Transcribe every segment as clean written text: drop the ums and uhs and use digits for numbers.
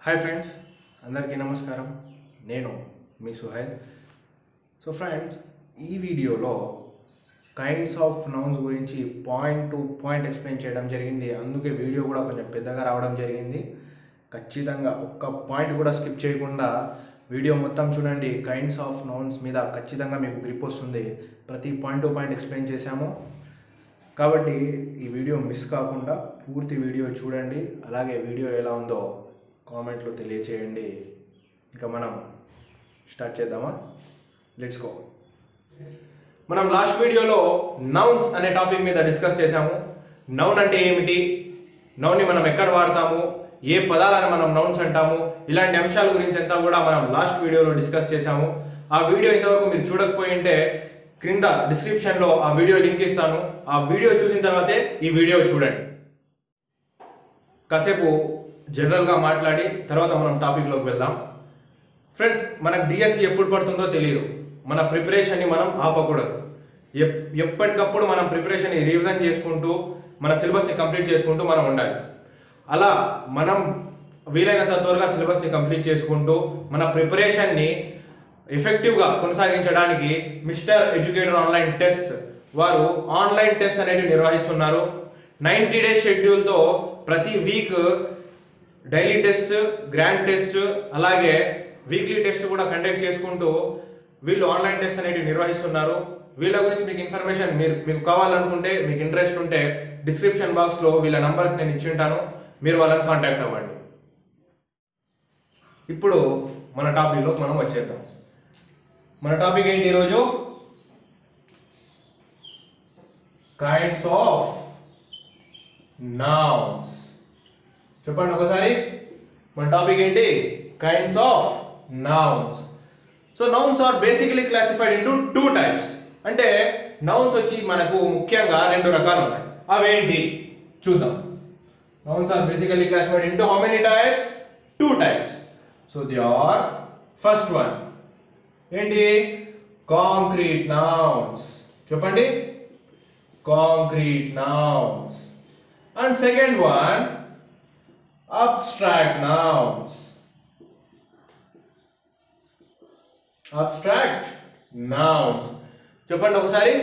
Hi friends, అందరికీ నమస్కారం. నేను మీ సుహైల్. సో ఫ్రెండ్స్, ఈ వీడియోలో కైండ్స్ ఆఫ్ నౌన్స్ గురించి పాయింట్ టు పాయింట్ ఎక్స్ప్లెయిన్ చేయడం జరిగింది. అందుకే వీడియో కూడా కొంచెం పెద్దగా రావడం జరిగింది. ఖచ్చితంగా ఒక్క పాయింట్ కూడా స్కిప్ చేయకుండా వీడియో మొత్తం చూడండి. కైండ్స్ ఆఫ్ నౌన్స్ మీద ఖచ్చితంగా మీకు గ్రిప్ వస్తుంది. ప్రతి పాయింట్ టు పాయింట్ ఎక్స్ప్లెయిన్ చేశాము కాబట్టి ఈ వీడియో మిస్ కాకుండా పూర్తి వీడియో చూడండి. అలాగే వీడియో ఎలా ఉందో కామెంట్లో తెలియచేయండి. ఇక మనం స్టార్ట్ చేద్దామా? Let's go. మనం లాస్ట్ వీడియోలో నౌన్స్ అనే టాపిక్ మీద డిస్కస్ చేశాము. నౌన్ అంటే ఏమిటి, నౌన్ని మనం ఎక్కడ వాడతాము, ఏ పదాలను మనం నౌన్స్ అంటాము, ఇలాంటి అంశాల గురించి అంతా కూడా మనం లాస్ట్ వీడియోలో డిస్కస్ చేశాము. ఆ వీడియో ఇంతవరకు మీరు చూడకపోయి ఉంటే క్రింద డిస్క్రిప్షన్లో ఆ వీడియో లింక్ ఇస్తాను. ఆ వీడియో చూసిన తర్వాతే ఈ వీడియో చూడండి. కాసేపు జనరల్గా మాట్లాడి తర్వాత మనం టాపిక్లోకి వెళ్దాం. ఫ్రెండ్స్, మనకు డిఎస్సి ఎప్పుడు పడుతుందో తెలియదు. మన ప్రిపరేషన్ని మనం ఆపకూడదు. ఎప్పటికప్పుడు మనం ప్రిపరేషన్ని రివిజన్ చేసుకుంటూ మన సిలబస్ని కంప్లీట్ చేసుకుంటూ మనం ఉండాలి. అలా మనం వీలైనంత త్వరగా సిలబస్ని కంప్లీట్ చేసుకుంటూ మన ప్రిపరేషన్ని ఎఫెక్టివ్గా కొనసాగించడానికి మిస్టర్ ఎడ్యుకేటర్ ఆన్లైన్ టెస్ట్ వారు ఆన్లైన్ టెస్ట్ అనేవి నిర్వహిస్తున్నారు. 90 days షెడ్యూల్తో ప్రతి week daily test, grand test, అలాగే వీక్లీ టెస్ట్ కూడా కండక్ట్ చేసుకుంటూ వీళ్ళు ఆన్లైన్ టెస్ట్ అనేవి నిర్వహిస్తున్నారు. వీళ్ళ గురించి మీకు ఇన్ఫర్మేషన్ మీకు కావాలనుకుంటే, మీకు ఇంట్రెస్ట్ ఉంటే డిస్క్రిప్షన్ బాక్స్లో వీళ్ళ నంబర్స్ నేను ఇచ్చి ఉంటాను. మీరు వాళ్ళని కాంటాక్ట్ అవ్వండి. ఇప్పుడు మన టాపిక్లోకి మనం వచ్చేద్దాం. మన టాపిక్ ఏంటి ఈరోజు? Kinds of nouns. చెప్పండి ఒకసారి, మన టాపిక్ ఏంటి? Kinds of nouns. So nouns are basically classified into 2 types. అంటే నౌన్స్ వచ్చి మనకు ముఖ్యంగా 2 రకాలు ఉన్నాయి. అవేంటి చూద్దాం. Nouns are basically classified into how many types? 2 types. So they are, first one ఏంటి? Concrete nouns. చెప్పండి, concrete nouns. And second one abstract nouns. Abstract nouns. చెప్పండి ఒకసారి.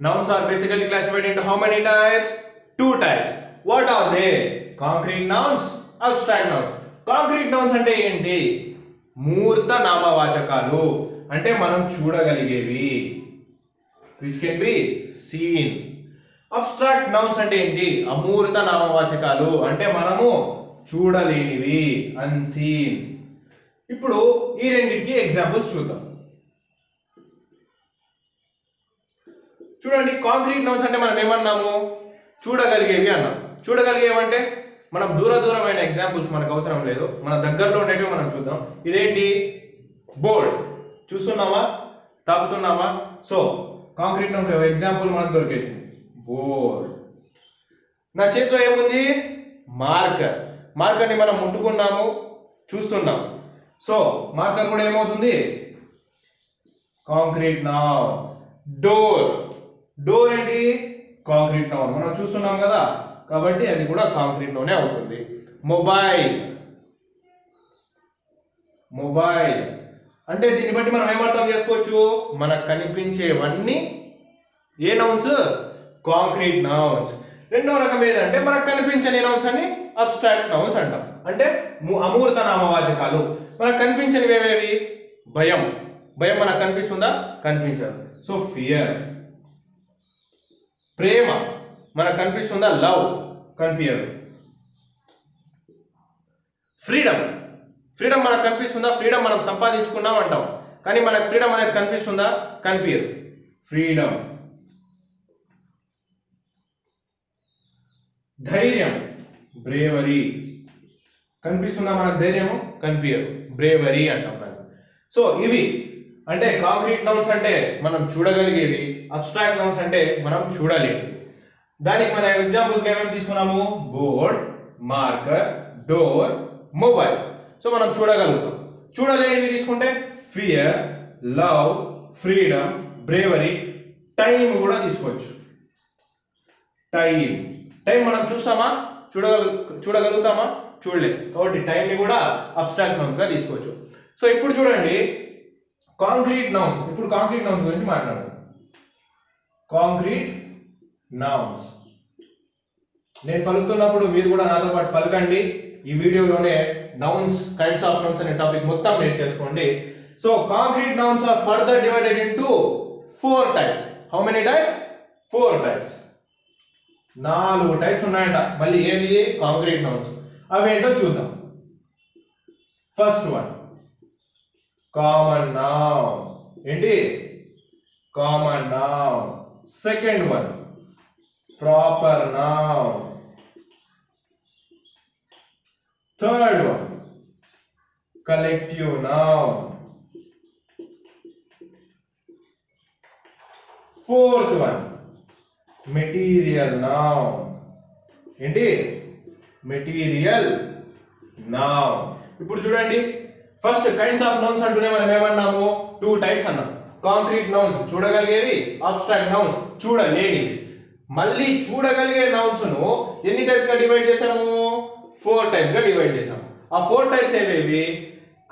Nouns are basically classified into how many types? 2 types. What are they? Concrete nouns, abstract nouns. Concrete nouns అంటే ఏంటి? మూర్త నామవాచకాలు, అంటే మనం చూడగలిగేవి, which can be seen. Abstract nouns అంటే ఏంటి? అమూర్త నామవాచకాలు, అంటే మనము చూడలేనివి, అన్సీన్. ఇప్పుడు ఈ రెండింటికి ఎగ్జాంపుల్స్ చూద్దాం. చూడండి, కాంక్రీట్ నౌన్స్ అంటే మనం ఏమన్నాము? చూడగలిగేవి అన్నాం. చూడగలిగేవి అంటే మనం దూరమైన ఎగ్జాంపుల్స్ మనకు అవసరం లేదు, మన దగ్గరలో ఉండేవి మనం చూద్దాం. ఇదేంటి? బోర్డ్. చూస్తున్నామా? తాకుతున్నామా? సో కాంక్రీట్ నౌన్స్ ఎగ్జాంపుల్ మనకు దొరికేసింది, బోర్డ్. నా చేతిలో ఏముంది? మార్కర్. మార్కర్ని మనం ముట్టుకున్నాము, చూస్తున్నాం. సో మార్కర్ కూడా ఏమవుతుంది? Concrete noun. డోర్. డోర్ ఏంటి? Concrete noun. మనం చూస్తున్నాం కదా, కాబట్టి అది కూడా కాంక్రీట్ నౌనే అవుతుంది. మొబైల్. మొబైల్ అంటే దీన్ని బట్టి మనం ఏమర్థం చేసుకోవచ్చు? మనకు కనిపించేవన్నీ ఏ నౌన్స్? Concrete nouns. రెండో రకం ఏదంటే మనకు కనిపించని నౌన్స్ అన్ని అబ్స్ట్రాక్ట్ నౌన్స్ అంటాం. అంటే అమూర్త నామవాచకాలు. మనకు కనిపించనివి ఏవేవి? భయం. భయం మనకు కనిపిస్తుందా? కనిపించదు. So fear. ప్రేమ మనకు కనిపిస్తుందా? లవ్. కనిపించదు. ఫ్రీడమ్. ఫ్రీడమ్ మనకు కనిపిస్తుందా? ఫ్రీడమ్ మనం సంపాదించుకున్నాం అంటాం, కానీ మనకు ఫ్రీడమ్ అనేది కనిపిస్తుందా? కనిపించదు. ఫ్రీడమ్. ధైర్యం. బ్రేవరీ. కనిపిస్తుందా మనకు ధైర్యము? కనిపించదు. బ్రేవరీ అంటాం దాన్ని. సో ఇవి అంటే కాంక్రీట్ నౌన్స్ అంటే మనం చూడగలిగేవి, అబ్స్ట్రాక్ట్ నౌన్స్ అంటే మనం చూడలేవి. దానికి మన ఎగ్జాంపుల్స్ ఏమేమి తీసుకున్నాము? Board, marker, door, mobile. So మనం చూడగలుగుతాం. చూడలేనివి తీసుకుంటే fear, love, freedom, bravery. Time కూడా తీసుకోవచ్చు. టైం. టైం మనం చూస్తామా? చూడగలుగుతామా? చూడలేదు కాబట్టి టైంని కూడా అబ్స్ట్రాక్ట్ నౌన్గా తీసుకోవచ్చు. సో ఇప్పుడు చూడండి కాంక్రీట్ నౌన్స్. ఇప్పుడు కాంక్రీట్ నౌన్స్ గురించి మాట్లాడదాం. కాంక్రీట్ నౌన్స్ నేను పలుకుతున్నప్పుడు మీరు కూడా నాతో పాటు పలకండి. ఈ వీడియోలోనే నౌన్స్, కైండ్స్ ఆఫ్ నౌన్స్ అనే టాపిక్ మొత్తం నేర్చేసుకోండి. So concrete nouns are further divided into 4 types. How many types? 4 types. 4 types ఉన్నాయంట. మళ్ళీ ఏవి? Concrete nouns. అవేంటో చూద్దాం. First one common noun. ఏంటి? Common noun. Second one proper noun. Third one collective noun. Fourth one material noun. ఏంటి? Material noun. ఇప్పుడు చూడండి first kinds of nouns అంటూనే మనం ఏమన్నాము? 2 టైప్స్ అన్నాం. కాంక్రీట్ నౌన్స్ చూడగలిగేవి, అబ్స్ట్రాక్ట్ నౌన్స్ చూడలేనివి. మళ్ళీ చూడగలిగే నౌన్స్ ను ఎన్ని టైప్స్ గా డివైడ్ చేసాము? 4 టైప్స్ గా డివైడ్ చేసాము. ఆ 4 టైప్స్ ఏవేవి?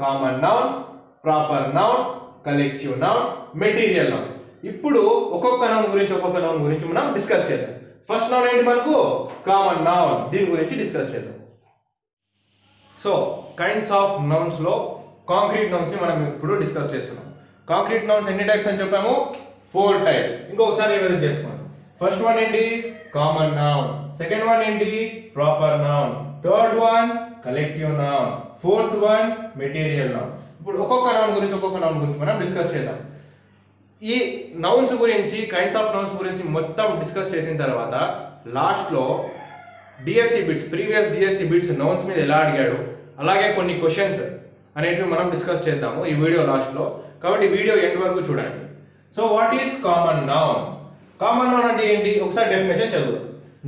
Common noun, proper noun, collective noun, material noun. ఇప్పుడు ఒక్కొక్క నౌన్ గురించి మనం డిస్కస్ చేద్దాం. ఫస్ట్ నౌన్ ఏంటి మనకు? Common noun. దీని గురించి డిస్కస్ చేద్దాం. సో కైండ్స్ ఆఫ్ నౌన్స్ లో కాంక్రీట్ నౌన్స్ ని మనం ఇప్పుడు డిస్కస్ చేస్తున్నాం. కాంక్రీట్ నౌన్స్ ఎన్ని టైప్స్ అని చెప్పాము? 4 టైప్స్. ఇంకొకసారి రివైజ్ చేసుకోండి. ఫస్ట్ వన్ ఏంటి? Common noun. సెకండ్ వన్ ఏంటి? Proper noun. Third one collective noun. Fourth one material noun. ఇప్పుడు ఒక్కొక్క నౌన్ గురించి మనం డిస్కస్ చేద్దాం. ఈ నౌన్స్ గురించి, కైండ్స్ ఆఫ్ నౌన్స్ గురించి మొత్తం డిస్కస్ చేసిన తర్వాత లాస్ట్ లో DSC bits, previous DSC bits nouns మీద ఎలా అడిగాడు, అలాగే కొన్ని క్వశ్చన్స్ అనేటివి మనం డిస్కస్ చేద్దాము ఈ వీడియో లాస్ట్ లో. కాబట్టి వీడియో ఎండ్ వరకు చూడండి. So what is common noun? Common noun అంటే ఏంటి? ఒకసారి డెఫినేషన్ చదువుదాం.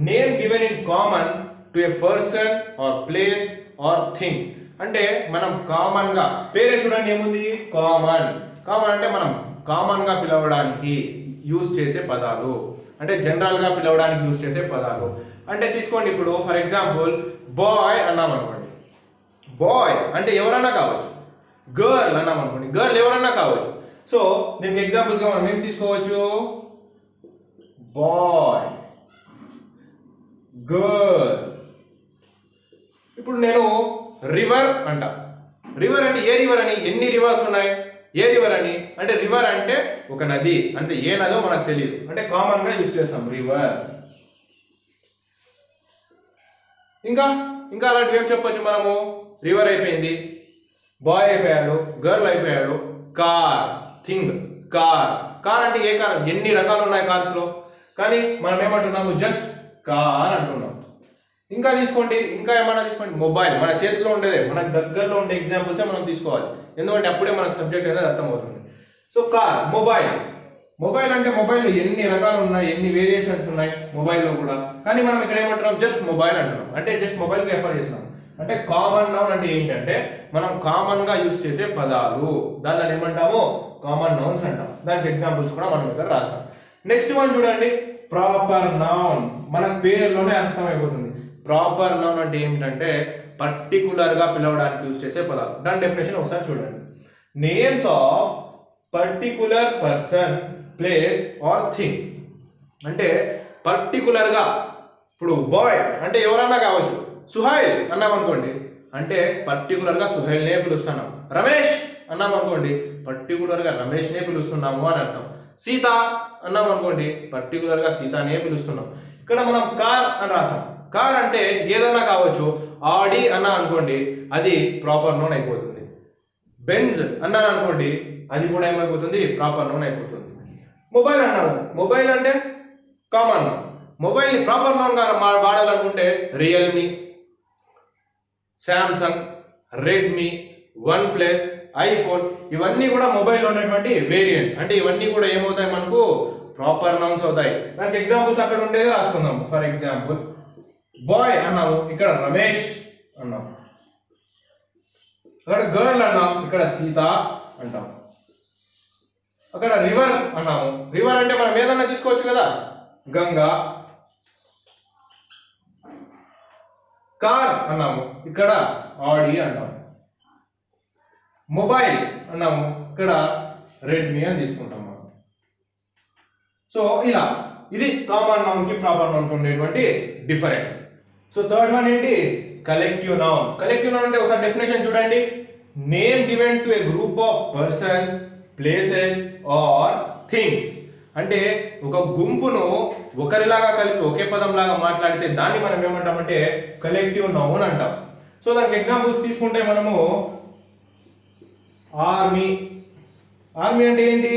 Name given in common to a person or place or thing. అంటే మనం కామన్ గా, పేరే చూడండి ఏముంది? కామన్. కామన్ అంటే మనం కామన్ గా పిలవడానికి యూజ్ చేసే పదాలు, అంటే జనరల్ గా పిలవడానికి యూజ్ చేసే పదాలు. అంటే తీసుకోండి, ఇప్పుడు ఫర్ ఎగ్జాంపుల్ బాయ్ అన్నాం అనుకోండి. బాయ్ అంటే ఎవరన్నా కావచ్చు. గర్ల్ అన్నాం అనుకోండి, గర్ల్ ఎవరన్నా కావచ్చు. సో దీనికి ఎగ్జాంపుల్స్ గా మనం ఏం తీసుకోవచ్చు? Boy, girl. ఇప్పుడు నేను రివర్ అంట. రివర్ అంటే ఏ రివర్ అని? ఎన్ని రివర్స్ ఉన్నాయి? ఏ రివర్ అని అంటే రివర్ అంటే ఒక నది, అంటే ఏ నదో మనకు తెలియదు, అంటే కామన్ గా యూజ్ చేస్తాం రివర్. ఇంకా ఇంకా అలాంటివి ఏం చెప్పొచ్చు మనము? రివర్ అయిపోయింది, బాయ్ అయిపోయాడు, గర్ల్ అయిపోయాడు, కార్, థింగ్, కార్. కార్ అంటే ఏ కార్? ఎన్ని రకాలు ఉన్నాయి కార్స్ లో, కానీ మనం ఏమంటున్నాము? జస్ట్ కార్ అంటున్నాం. ఇంకా తీసుకోండి, ఇంకా ఏమన్నా తీసుకోండి. మొబైల్ మన చేతిలో ఉండేదే, మనకు దగ్గరలో ఉండే ఎగ్జాంపుల్సే మనం తీసుకోవాలి, ఎందుకంటే అప్పుడే మనకు సబ్జెక్ట్ అనేది అర్థమవుతుంది. So car, mobile. మొబైల్ అంటే మొబైల్లో ఎన్ని రకాలు ఉన్నాయి, ఎన్ని వేరియేషన్స్ ఉన్నాయి మొబైల్లో కూడా, కానీ మనం ఇక్కడ ఏమంటున్నాం? జస్ట్ మొబైల్ అంటున్నాం, అంటే జస్ట్ మొబైల్కి రెఫర్ చేస్తున్నాం. అంటే కామన్ నౌన్ అంటే ఏంటంటే మనం కామన్ గా యూజ్ చేసే పదాలు, దాన్ని ఏమంటాము? కామన్ నౌన్స్ అంటాం. దానికి ఎగ్జాంపుల్స్ కూడా మనం ఇక్కడ రాసాం. నెక్స్ట్ వన్ చూడండి, ప్రాపర్ నౌన్. మనకు పేరులోనే అర్థమైపోతుంది. ప్రాపర్ నౌన్ అంటే ఏమిటంటే పర్టికులర్ గా పిలవడానికి యూజ్ చేసే పదాలు. దాని డెఫినేషన్ ఒకసారి చూడండి. Names of particular person, place or thing. అంటే పర్టికులర్ గా, ఇప్పుడు బాయ్ అంటే ఎవరన్నా కావచ్చు. సుహైల్ అన్నాం అనుకోండి, అంటే పర్టికులర్ గా సుహైల్ నే పిలుస్తున్నాం. రమేష్ అన్నాం అనుకోండి, పర్టికులర్ గా రమేష్ నే పిలుస్తున్నాము అని అర్థం. సీత అన్నాం అనుకోండి, పర్టికులర్ గా సీతానే పిలుస్తున్నాం. ఇక్కడ మనం కార్ అని రాసాం. కార్ అంటే ఏదన్నా కావచ్చు. ఆడి అన్నా అనుకోండి, అది ప్రాపర్ నౌన్ అయిపోతుంది. బెంజ్ అన్నాను అనుకోండి, అది కూడా ఏమైపోతుంది? ప్రాపర్ నౌన్ అయిపోతుంది. మొబైల్ అన్నాము, మొబైల్ అంటే కామన్ నౌన్. మొబైల్ ని ప్రాపర్ నౌన్ గా వాడాలనుకుంటే Realme, Samsung, Redmi, OnePlus, iPhone, ఇవన్నీ కూడా మొబైల్ ఉన్నటువంటి వేరియంట్స్. అంటే ఇవన్నీ కూడా ఏమవుతాయి? మనకు ప్రాపర్ నౌన్స్ అవుతాయి. దానికి ఎగ్జాంపుల్స్ అక్కడ ఉండేది రాసుకుందాం. ఫర్ ఎగ్జాంపుల్ బాయ్ అన్నాము, ఇక్కడ రమేష్ అన్నాం. అక్కడ గర్ల్ అన్నాం, ఇక్కడ సీత అంటాం. అక్కడ రివర్ అన్నాము, రివర్ అంటే మనం ఏదన్నా తీసుకోవచ్చు కదా, గంగా. కార్ అన్నాము, ఇక్కడ ఆడి అన్నాము. మొబైల్ అన్నాము, ఇక్కడ రెడ్మీ అని తీసుకుంటాం మనం. సో ఇలా ఇది కామన్ నౌన్ కి ప్రాపర్ నౌన్ కి ఉండేటువంటి డిఫరెన్స్. సో థర్డ్ వన్ ఏంటి, కలెక్టివ్ నౌన్. కలెక్టివ్ నౌన్ అంటే ఒకసారి డెఫినేషన్ చూడండి. Name given to a group of persons, places or things. అంటే ఒక గుంపును ఒకరిలాగా కలిపి ఒకే పదం లాగా మాట్లాడితే దాన్ని మనం ఏమంటామంటే కలెక్టివ్ నౌన్ అంటాం. సో దానికి ఎగ్జాంపుల్స్ తీసుకుంటే మనము ఆర్మీ. ఆర్మీ అంటే ఏంటి,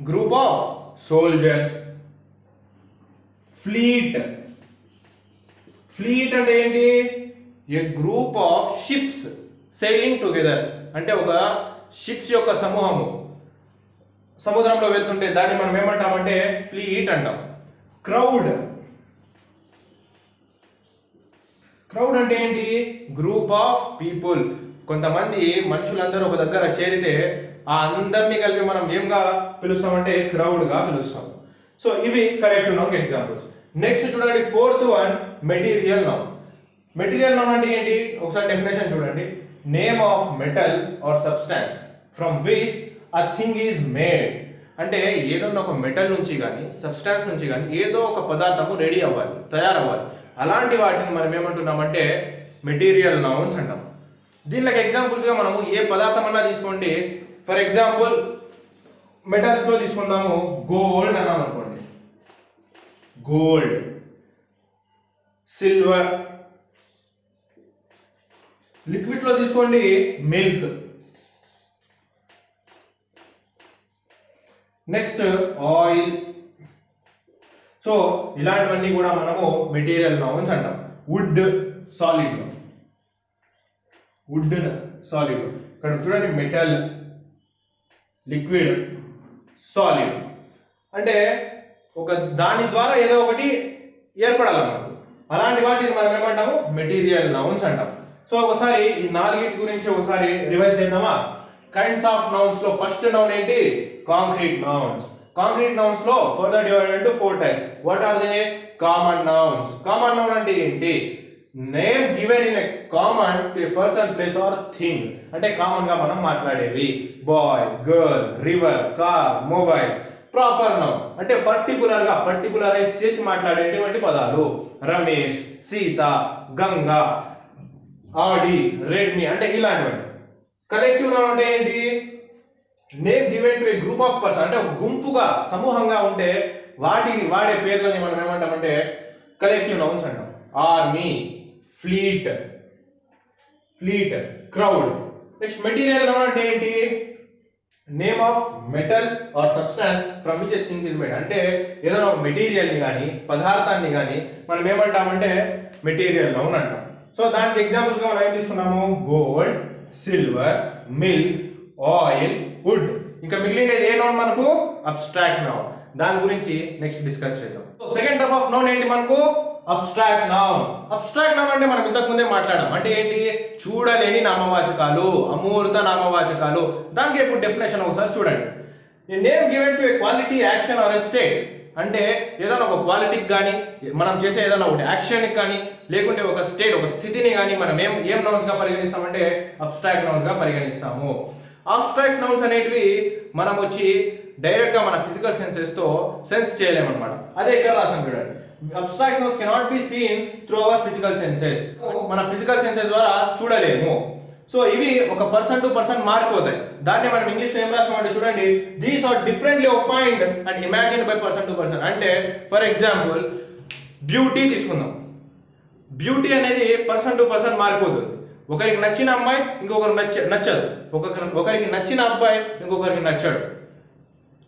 group of soldiers. Fleet. Fleet అంటే ఏంటి, a group of ships sailing together. అంటే ఒక షిప్స్ యొక్క సమూహము సముద్రంలో వెళ్తుంటే దాన్ని మనం ఏమంటామంటే ఫ్లీట్ అంటాం. క్రౌడ్. క్రౌడ్ అంటే ఏంటి, గ్రూప్ ఆఫ్ పీపుల్. కొంతమంది మనుషులందరూ ఒక దగ్గర చేరితే ఆ అందరినీ కలిపి మనం ఏంగా పిలుస్తామంటే క్రౌడ్ గా పిలుస్తాం. సో ఇవి కరెక్ట్ నౌన్ ఎగ్జాంపుల్స్. నెక్స్ట్ చూడండి fourth one, material noun. Material noun అంటే ఏంటి, ఒకసారి డెఫినేషన్ చూడండి. Name of metal are substance from which a thing is made. అంటే ఏదో ఒక మెటల్ నుంచి కానీ సబ్స్టాన్స్ నుంచి కానీ ఏదో ఒక పదార్థము రెడీ అవ్వాలి, తయారవ్వాలి. అలాంటి వాటిని మనం ఏమంటున్నామంటే మెటీరియల్ నౌన్స్ అంటాం. దీనికి ఎగ్జాంపుల్స్గా మనము ఏ పదార్థం అన్నా తీసుకోండి. ఫర్ ఎగ్జాంపుల్ మెటల్స్లో తీసుకుందాము, గోల్డ్ అన్నాం అనుకోండి, గోల్డ్. సిల్వర్. లిక్విడ్లో తీసుకోండి, మిల్క్. Next oil. సో ఇలాంటివన్నీ కూడా మనము మెటీరియల్ నౌన్స్ అంటాం. Wood, solid. Wood, solid. ఇక్కడ చూడండి మెటల్, లిక్విడ్, సాలిడ్. అంటే ఒక దాని ద్వారా ఏదో ఒకటి ఏర్పడాలి మనకు. అలాంటి వాటిని మనం ఏమంటాము మెటీరియల్ నౌన్స్ అంటాం. సో ఒకసారి ఈ నాలుగిటి గురించి ఒకసారి రివైజ్ చేద్దామా. కైండ్స్ ఆఫ్ నౌన్స్ లో ఫస్ట్ నౌన్ ఏంటి, కాంక్రీట్ నౌన్స్. కాంక్రీట్ నౌన్స్ లో further divided into 4 types. What are they, common nouns. Common noun అంటే ఏంటి, name given in a common to a person, place or thing. అంటే కామన్ గా మనం మాట్లాడేవి. Boy, girl, river, car, mobile. Proper noun అంటే particular గా పర్టికులరైజ్ చేసి మాట్లాడేటువంటి పదాలు. రమేష్, సీత, గంగా, ఆడి, రెడ్మీ అంటే ఇలాంటివన్నీ. కలెక్టివ్ నౌన్ అంటే ఏంటి, name given to a group of person. అంటే ఒక గుంపుగా సమూహంగా ఉంటే వాటికి వాడే పేర్లని మనం ఏమంటామంటే కలెక్టివ్ నౌన్స్ అంటాం. Army, fleet, crowd. Next material noun అంటే ఏంటి, name of metal are substance from which a thing is made. అంటే ఏదైనా ఒక మెటీరియల్ ని కానీ పదార్థాన్ని కానీ మనం ఏమంటామంటే మెటీరియల్ నౌన్ అంటాం. సో దానికి ఎగ్జాంపుల్స్ గా మనం ఏం తీసుకున్నాము, gold, silver, milk, oil, wood. ఇంకా మిగిలినది ఏ నౌన్ మనకు, అబ్స్ట్రాక్ట్ నౌన్. దాని గురించి నెక్స్ట్ డిస్కస్ చేద్దాం. So second type of noun ఏంటి మనకు, అబ్స్ట్రాక్ట్ నౌన్. అబ్స్ట్రాక్ట్ నౌన్ అంటే మనం ఇంతకు ముందే మాట్లాడాం. అంటే ఏంటి, చూడలేని నామవాచకాలు, అమూర్త నామవాచకాలు. దానికి ఇప్పుడు డెఫినేషన్ ఒకసారి చూడండి. Name given to a quality, action or a state. అంటే ఏదైనా ఒక క్వాలిటీకి కానీ మనం చేసే ఏదైనా ఒకటి యాక్షన్కి కానీ లేకుంటే ఒక స్టేట్, ఒక స్థితిని కానీ మనం ఏం నౌన్స్ గా పరిగణిస్తామంటే అబ్స్ట్రాక్ట్ నౌన్స్ గా పరిగణిస్తాము. అబ్స్ట్రాక్ట్ నౌన్స్ అనేటివి మనం వచ్చి డైరెక్ట్ గా మన ఫిజికల్ సెన్సెస్ తో సెన్స్ చేయలేమన్నమాట. అదే ఇక్కడ రాసాం చూడండి, abstract nouns cannot be seen through our physical senses. మన ఫిజికల్ సెన్సెస్ ద్వారా చూడలేము. సో ఇవి ఒక పర్సన్ టు పర్సన్ మారిపోతాయి. దాన్ని మనం ఇంగ్లీష్ లో ఏం రాస్తామంటే చూడండి, these are differently opined and imagined by person to person. అంటే ఫర్ ఎగ్జాంపుల్ బ్యూటీ తీసుకుందాం. బ్యూటీ అనేది పర్సన్ టు పర్సన్ మారిపోతుంది. ఒకరికి నచ్చిన అమ్మాయి ఇంకొకరికి నచ్చదు, ఒకరికి నచ్చిన అబ్బాయి ఇంకొకరికి నచ్చడు.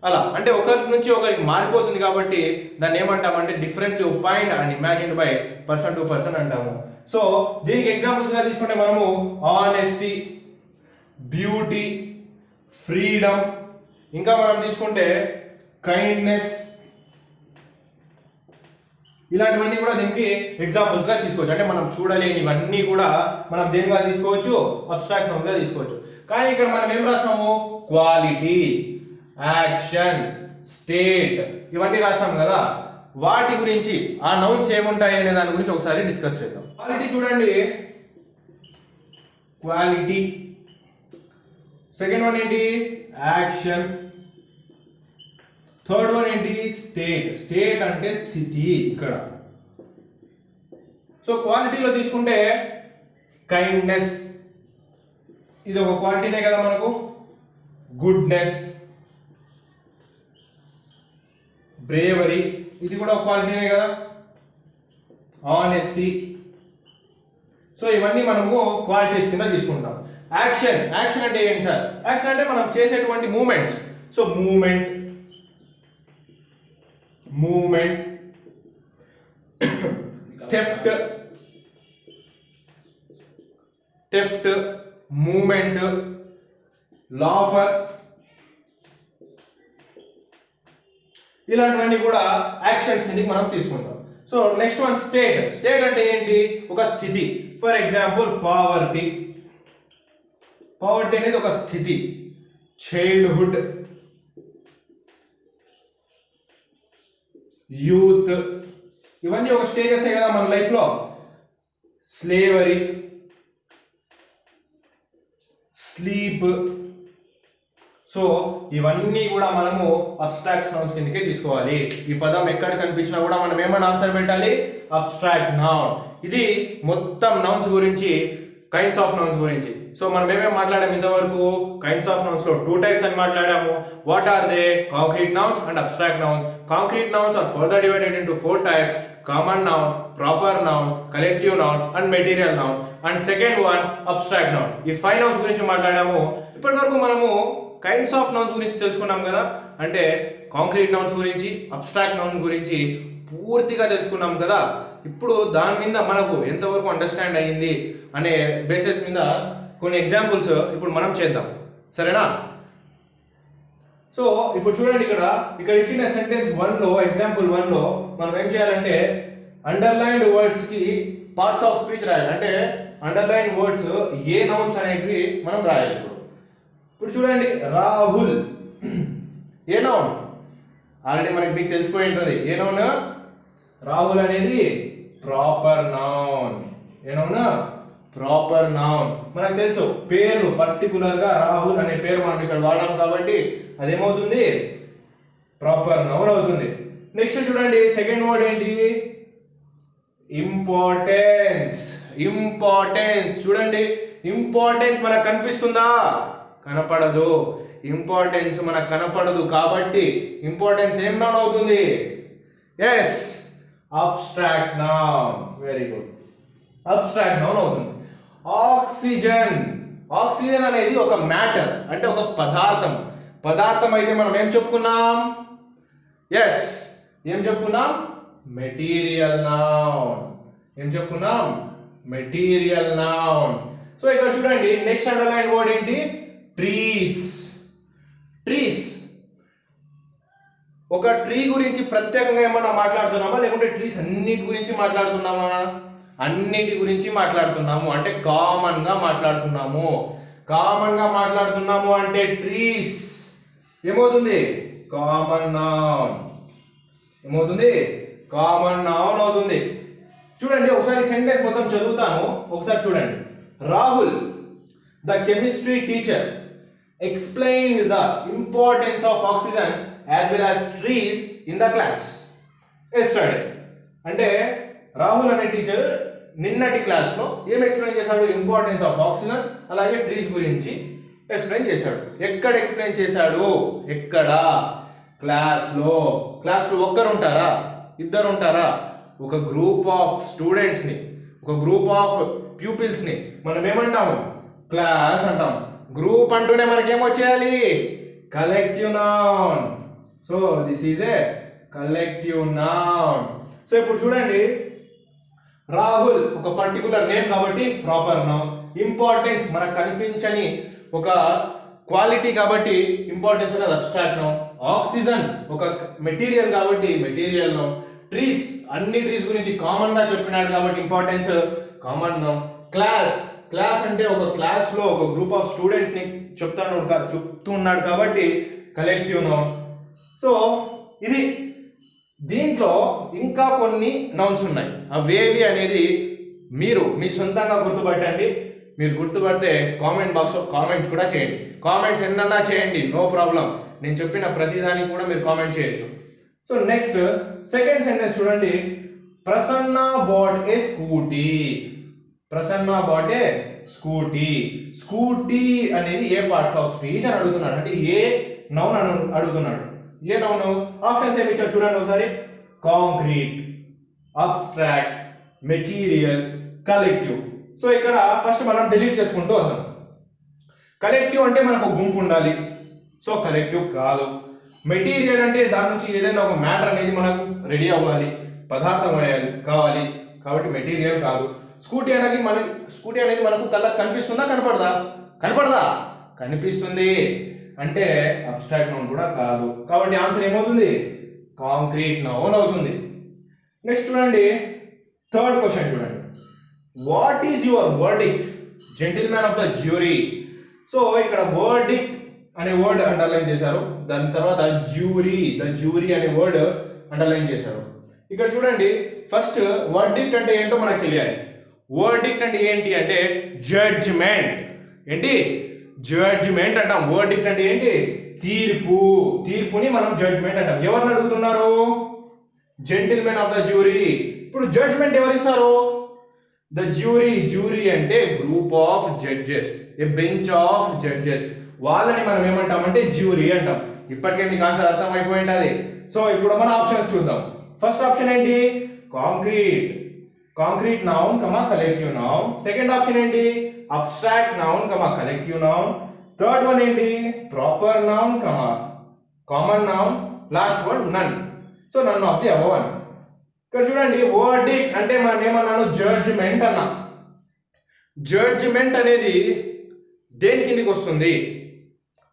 అలా అంటే ఒకరి నుంచి ఒకరికి మారిపోతుంది. కాబట్టి దాన్ని ఏమంటామంటే differently opined and imagined by person to person అంటాము. సో దీనికి ఎగ్జాంపుల్స్ గా తీసుకుంటే మనము ఆనెస్టీ, బ్యూటీ, ఫ్రీడమ్, ఇంకా మనం తీసుకుంటే కైండ్నెస్, ఇలాంటివన్నీ కూడా దీనికి ఎగ్జాంపుల్స్ గా తీసుకోవచ్చు. అంటే మనం చూడలేనివన్నీ కూడా మనం దేనిగా తీసుకోవచ్చు, అబ్స్ట్రాక్ట్ నౌన్ గా తీసుకోవచ్చు. కానీ ఇక్కడ మనం ఏం రాసాము, క్వాలిటీ, యాక్షన్, స్టేట్ ఇవన్నీ రాసాం కదా. వాటి గురించి ఆ నౌన్స్ ఏముంటాయి అనే దాని గురించి ఒకసారి డిస్కస్ చేద్దాం. క్వాలిటీ చూడండి, క్వాలిటీ. సెకండ్ వన్ ఏంటి? యాక్షన్. థర్డ్ వన్ ఏంటి? స్టేట్. స్టేట్ అంటే స్థితి ఇక్కడ. సో క్వాలిటీలో తీసుకుంటే కైండ్నెస్, ఇది ఒక క్వాలిటీనే కదా మనకు. గుడ్నెస్, బ్రేవరీ, ఇది కూడా ఒక క్వాలిటీనే కదా. ఆనెస్టీ. సో ఇవన్నీ మనము క్వాలిటీస్ కింద తీసుకుంటాం. యాక్షన్. యాక్షన్ అంటే ఏంటి సార్? యాక్షన్ అంటే మనం చేసేటువంటి moments. So moment, moment, theft, theft, moment, laughter, ఇలాంటివన్నీ కూడా యాక్షన్స్ కిందకి మనం తీసుకుంటాం. So next one state. State అంటే ఏంటి? ఒక స్థితి. For example poverty. పావర్టీ అనేది ఒక స్థితి. చైల్డ్హుడ్, యూత్, ఇవన్నీ ఒక స్టేజెస్ కదా మన లైఫ్ లో. Slavery, sleep. సో ఇవన్నీ కూడా మనము అబ్స్ట్రాక్ట్ నౌన్స్ కిందకే తీసుకోవాలి. ఈ పదం ఎక్కడ కనిపించినా కూడా మనం ఏమైనా ఆన్సర్ పెట్టాలి? Abstract noun. ఇది మొత్తం నౌన్స్ గురించి, కైండ్స్ ఆఫ్ నౌన్స్ గురించి. సో మనం ఏమేమి మాట్లాడాము ఇంతవరకు? కైండ్స్ ఆఫ్ నౌన్స్ లో 2 టైప్స్ అని మాట్లాడాము. What are they? Concrete nouns and abstract nouns. Concrete nouns are further divided into 4 types: common noun, proper noun, collective noun and material noun. And second one abstract noun. ఈ 5 nouns గురించి మాట్లాడాము. ఇప్పటి వరకు మనము kinds of nouns గురించి తెలుసుకున్నాం కదా. అంటే కాంక్రీట్ నౌన్స్ గురించి, అబ్స్ట్రాక్ట్ నౌన్ గురించి పూర్తిగా తెలుసుకున్నాం కదా. ఇప్పుడు దాని మీద మనకు ఎంతవరకు అండర్స్టాండ్ అయ్యింది అనే బేసిస్ మీద కొన్ని ఎగ్జాంపుల్స్ ఇప్పుడు మనం చేద్దాం, సరేనా? సో ఇప్పుడు చూడండి, ఇక్కడ ఇచ్చిన సెంటెన్స్ 1 లో, ఎగ్జాంపుల్ 1 లో మనం ఏం చేయాలంటే అండర్లైన్డ్ వర్డ్స్ కి పార్ట్స్ ఆఫ్ స్పీచ్ రాయాలి. అంటే అండర్లైన్ వర్డ్స్ ఏ నౌన్స్ అనేటివి మనం రాయాలి. ఇప్పుడు చూడండి, రాహుల్ ఏ నౌన్? ఆల్రెడీ మీకు తెలిసిపోయి ఉంటుంది ఏ నౌన్. రాహుల్ అనేది proper noun. A noun? Proper noun. మనకు తెలుసు పేరు పర్టికులర్ గా రాహుల్ అనే పేరు మనం ఇక్కడ వాడాం కాబట్టి అదేమవుతుంది? ప్రాపర్ నౌన్ అవుతుంది. నెక్స్ట్ చూడండి, సెకండ్ వర్డ్ ఏంటి? ఇంపార్టెన్స్. ఇంపార్టెన్స్ చూడండి, ఇంపార్టెన్స్ మనకు కనిపిస్తుందా? కనపడదు. ఇంపార్టెన్స్ మనకు కనపడదు కాబట్టి ఇంపార్టెన్స్ ఏం నౌన్ అవుతుంది? Yes, abstract noun. Very good, abstract noun అవుతుంది. ఆక్సిజన్. ఆక్సిజన్ అనేది ఒక మ్యాటర్, అంటే ఒక పదార్థం. పదార్థం అయితే మనం ఏం చెప్పుకున్నాం? ఎస్, ఏం చెప్పుకున్నాం? Material noun. ఏం చెప్పుకున్నాం? Material noun. సో ఇక్కడ చూడండి, నెక్స్ట్ అండర్లైన్ వర్డ్ ఏంటి? ట్రీస్. ట్రీస్. ఒక ట్రీ గురించి ప్రత్యేకంగా ఏమన్నా మాట్లాడుతున్నామా, లేకుంటే ట్రీస్ అన్నిటి గురించి మాట్లాడుతున్నామా? అన్నిటి గురించి మాట్లాడుతున్నాము. అంటే కామన్ గా మాట్లాడుతున్నాము. కామన్ గా మాట్లాడుతున్నాము అంటే ట్రీస్ ఏమవుతుంది? Common noun. ఏమవుతుంది? కామన్ నౌన్ అవుతుంది. చూడండి, ఒకసారి సెంటెన్స్ మొత్తం చదువుతాను, ఒకసారి చూడండి. Rahul, the chemistry teacher, explained the importance of oxygen as well as trees in the class yesterday. అంటే రాహుల్ అనే టీచర్ నిన్నటి క్లాస్ లో ఏం ఎక్స్ప్లెయిన్ చేశాడు? ఇంపార్టెన్స్ ఆఫ్ ఆక్సిజన్ అలాగే ట్రీస్ గురించి ఎక్స్ప్లెయిన్ చేశాడు. ఎక్కడ ఎక్స్ప్లెయిన్ చేశాడు? ఎక్కడ? క్లాస్ లో. క్లాస్ లో ఒక్కరు ఉంటారా? ఇద్దరు ఉంటారా? ఒక గ్రూప్ ఆఫ్ స్టూడెంట్స్ ని, ఒక గ్రూప్ ఆఫ్ ప్యూపిల్స్ ని మనం ఏమంటాము? క్లాస్ అంటాం. గ్రూప్ అంటూనే మనకేమొచ్చేయాలి? Collective noun. So this is a collective noun. So ఇప్పుడు చూడండి, రాహుల్ ఒక పర్టికులర్ నేమ్ కాబట్టి ప్రాపర్ నౌన్. ఇంపార్టెన్స్ మనకు కనిపించని ఒక క్వాలిటీ కాబట్టి ఇంపార్టెన్స్ అనేది అబ్స్ట్రాక్ట్ నౌన్. ఆక్సిజన్ ఒక మెటీరియల్ కాబట్టి మెటీరియల్ నౌన్. ట్రీస్ అన్ని ట్రీస్ గురించి కామన్ గా చెప్పినాడు కాబట్టి importance common noun. Class, class అంటే ఒక క్లాస్ లో ఒక గ్రూప్ ఆఫ్ స్టూడెంట్స్ ని చెప్తున్నాడు కాబట్టి కలెక్టివ్ నౌన్. సో ఇది దీంట్లో ఇంకా కొన్ని నౌన్స్ ఉన్నాయి. అవేవి అనేది మీరు మీ సొంతంగా గుర్తుపట్టండి. మీరు గుర్తుపడితే కామెంట్ బాక్స్లో కామెంట్ కూడా చేయండి. కామెంట్స్ ఎన్నన్నా చేయండి, నో ప్రాబ్లం. నేను చెప్పిన ప్రతిదానికి కూడా మీరు కామెంట్ చేయొచ్చు. సో నెక్స్ట్ సెకండ్ సెంటెన్స్ చూడండి. Prasanna bought a scooty. Prasanna bought a scooty. Scooty అనేది ఏ పార్ట్స్ ఆఫ్ స్పీచ్ అని అడుగుతున్నాడు. అంటే ఏ నౌన్ అని అడుగుతున్నాడు. A noun? ఆప్షన్స్ ఏమి ఇచ్చారు చూడండి ఒకసారి. Concrete, abstract, material, collective. So ఇక్కడ ఫస్ట్ మనం డిలీట్ చేసుకుంటూ వద్దాం. కలెక్టివ్ అంటే మనకు గుంపు ఉండాలి, సో కలెక్టివ్ కాదు. మెటీరియల్ అంటే దాని నుంచి ఏదైనా ఒక మ్యాటర్ అనేది మనకు రెడీ అవ్వాలి, పదార్థం కావాలి, కాబట్టి మెటీరియల్ కాదు. స్కూటీ అనేది మనకు కళ్ళకు కనిపిస్తుందా కనపడదా? కనపడదా? కనిపిస్తుంది అంటే అబ్స్ట్రాక్ట్ నౌన్ కూడా కాదు. కాబట్టి ఆన్సర్ ఏమవుతుంది? కాంక్రీట్ నౌన్ అవుతుంది. నెక్స్ట్ చూడండి, థర్డ్ క్వశ్చన్ చూడండి. What is your verdict gentlemen of the jury. So ఇక్కడ వర్డిక్ట్ అనే వర్డ్ అండర్లైన్ చేశారు, దాని తర్వాత ద జ్యూరీ అనే వర్డ్ అండర్లైన్ చేశారు. ఇక్కడ చూడండి, ఫస్ట్ వర్డిక్ట్ అంటే ఏంటో మనకు తెలియాలి. వర్డిక్ట్ అంటే ఏంటి అంటే జడ్జ్మెంట్. ఏంటి? జడ్జ్మెంట్ అంటాం. వర్డిక్ట్ అంటే ఏంటి? తీర్పు. తీర్పుని మనం జడ్జ్మెంట్ అంటాం. ఎవరిని అడుగుతున్నారు? Gentlemen of the jury. ఇప్పుడు జడ్జ్మెంట్ ఎవరిస్తారు? The jury. జ్యూరీ అంటే group of judges, a bench of judges. వాళ్ళని మనం ఏమంటామంటే జ్యూరీ అంటాం. ఇప్పటికే మీకు ఆన్సర్ అర్థమైపోయి ఉంటుంది. సో ఇప్పుడు మన ఆప్షన్స్ చూద్దాం. ఫస్ట్ ఆప్షన్ ఏంటి? Concrete. Concrete noun comma collective noun. Second option ఏంటి? Abstract noun comma collective noun. Third one ఏంటి? Proper noun comma common noun. Last one none. So none of the above one. ఇక్కడ చూడండి, verdict అంటే మనం ఏమన్నాను? Judgement అన్నా. Judgement అనేది దేని కిందికి వస్తుంది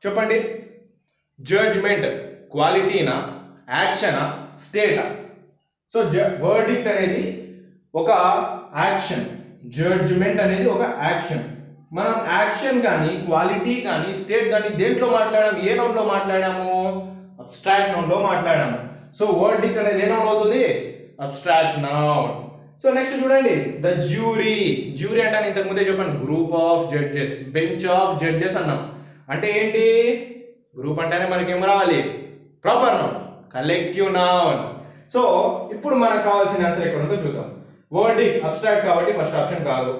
చెప్పండి? జడ్జ్మెంట్ క్వాలిటీనా, యాక్షనా, స్టేటా? సో వర్డిక్ట్ అనేది ఒక యాక్షన్, జడ్జ్మెంట్ అనేది ఒక యాక్షన్. మనం యాక్షన్ కానీ, క్వాలిటీ కానీ, స్టేట్ కానీ దేంట్లో మాట్లాడాము? ఏ నౌన్లో మాట్లాడాము? అబ్స్ట్రాక్ట్ నౌన్లో మాట్లాడాము. సో వర్డిక్ట్ అనేది ఏ నౌన్ అవుతుంది? Abstract noun. సో నెక్స్ట్ చూడండి, ద జ్యూరీ. జ్యూరీ అంటే ఇంతకు ముందే చెప్పాను, group of judges, bench of judges అన్నాం. అంటే ఏంటి? గ్రూప్ అంటేనే మనకి ఏం రావాలి? Proper noun, collective noun. So ఇప్పుడు మనకు కావాల్సిన ఆన్సర్ ఎక్కడ ఉందో చూద్దాం. వర్డిక్ట్ అబ్స్ట్రాక్ట్ కాబట్టి ఫస్ట్ ఆప్షన్ కాదు,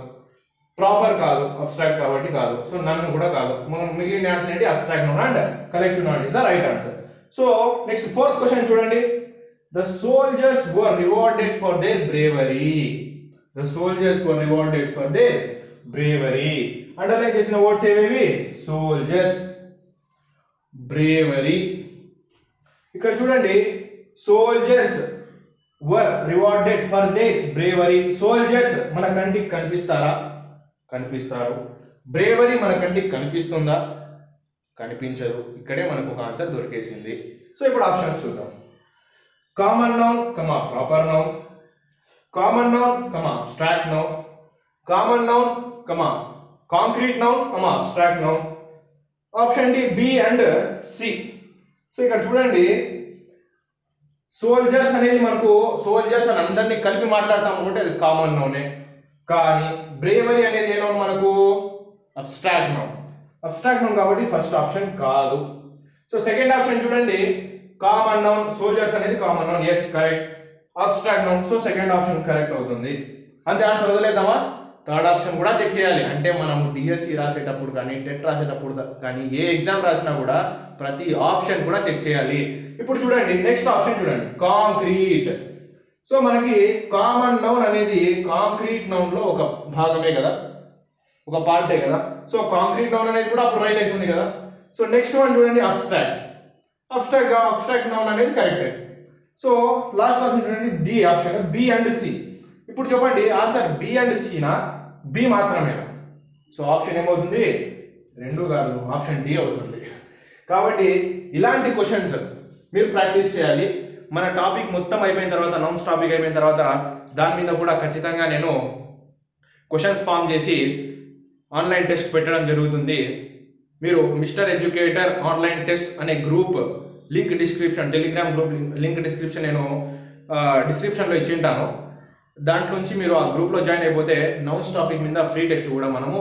ప్రాపర్ కాదు, అబ్స్ట్రాక్ట్ కాబట్టి కాదు, సో నన్ను కూడా కాదు. మనం మిగిలిన ఆన్సర్ ఏంటి? Abstract noun and collective noun is the right answer. So next fourth question చూడండి. The soldiers were rewarded for their bravery. The soldiers were rewarded for their bravery. Underline చేసిన వర్డ్స్ ఏవేవి? soldiers, bravery. ఇక్కడ చూడండి, soldiers were rewarded for their bravery. soldiers మన కంటికి కనిపిస్తారా? కనిపిస్తారు. bravery మన కంటికి కనిపిస్తుందా? కనిపించదు. ఇక్కడే మనకు ఒక ఆన్సర్ దొరికేసింది. సో ఇప్పుడు ఆప్షన్స్ చూద్దాం. Common noun comma proper noun, common noun comma abstract noun, common noun comma concrete noun comma abstract noun. Option D B and C. So ఇక్కడ చూడండి, సోల్జర్స్ అనేది మనకు సోల్జర్స్ అని అందరినీ కలిపి మాట్లాడతాం అనుకుంటే అది కామన్ నౌనే. కానీ బ్రేవరీ అనేది ఏ నౌన్ మనకు? Abstract noun. అబ్స్ట్రాక్ట్ నౌన్ కాబట్టి ఫస్ట్ ఆప్షన్ కాదు. సో సెకండ్ ఆప్షన్ చూడండి, కామన్ నౌన్, సోల్జర్స్ అనేది common noun, yes correct. Abstract noun, so second option correct అవుతుంది. అంతే, ఆన్సర్ వదిలేద్దామా? థర్డ్ ఆప్షన్ కూడా చెక్ చేయాలి. అంటే మనం డిఎస్సి రాసేటప్పుడు కానీ, టెట్ రాసేటప్పుడు కానీ, ఏ ఎగ్జామ్ రాసినా కూడా ప్రతి ఆప్షన్ కూడా చెక్ చేయాలి. ఇప్పుడు చూడండి, నెక్స్ట్ ఆప్షన్ చూడండి, కాంక్రీట్. సో మనకి కామన్ నౌన్ అనేది కాంక్రీట్ నౌన్ లో ఒక భాగమే కదా, ఒక పార్టే కదా. సో కాంక్రీట్ నౌన్ అనేది కూడా అప్పుడు రైట్ అవుతుంది కదా. సో నెక్స్ట్ వన్ చూడండి, అబ్స్ట్రాక్ట్. అబ్స్ట్రాక్ట్ నౌన్ అనేది కరెక్టే. సో లాస్ట్ ఆప్షన్ చూడండి, D option, B and C. ఇప్పుడు చెప్పండి, ఆన్సర్ బి అండ్ సినా, బి మాత్రమేనా? సో ఆప్షన్ ఏమవుతుంది? రెండు కాదు, ఆప్షన్ డి అవుతుంది. కాబట్టి ఇలాంటి క్వశ్చన్స్ మీరు ప్రాక్టీస్ చేయాలి. మన టాపిక్ మొత్తం అయిపోయిన తర్వాత, నౌన్స్ టాపిక్ అయిపోయిన తర్వాత దాని మీద కూడా ఖచ్చితంగా నేను క్వశ్చన్స్ ఫామ్ చేసి ఆన్లైన్ టెస్ట్ పెట్టడం జరుగుతుంది. మీరు మిస్టర్ ఎడ్యుకేటర్ ఆన్లైన్ టెస్ట్ అనే group link description, Telegram group link description నేను డిస్క్రిప్షన్లో ఇచ్చి ఉంటాను. దాంట్లో నుంచి మీరు ఆ గ్రూప్లో జాయిన్ అయిపోతే నౌన్స్ టాపిక్ మీద ఫ్రీ టెస్ట్ కూడా మనము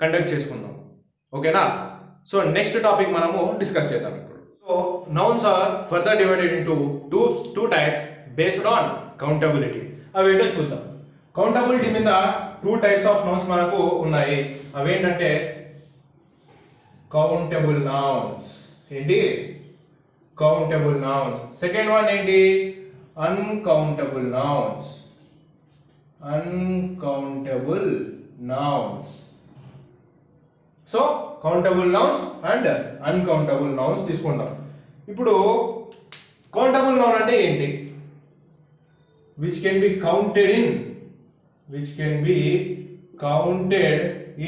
కండక్ట్ చేసుకుందాం. ఓకేనా? సో నెక్స్ట్ టాపిక్ మనము డిస్కస్ చేద్దాం ఇప్పుడు. So nouns are further divided into two types based on countability. అవి ఏంటో చూద్దాం. కౌంటబిలిటీ మీద 2 టైప్స్ ఆఫ్ నౌన్స్ మనకు ఉన్నాయి. అవేంటంటే కౌంటబుల్ నౌన్స్. ఏంటి? Countable nouns. సెకండ్ వన్ ఏంటి? Uncountable nouns. Uncountable nouns. So countable nouns and uncountable nouns తీసుకుంటాం. ఇప్పుడు కౌంటబుల్ నౌన్ అంటే ఏంటి? which can be counted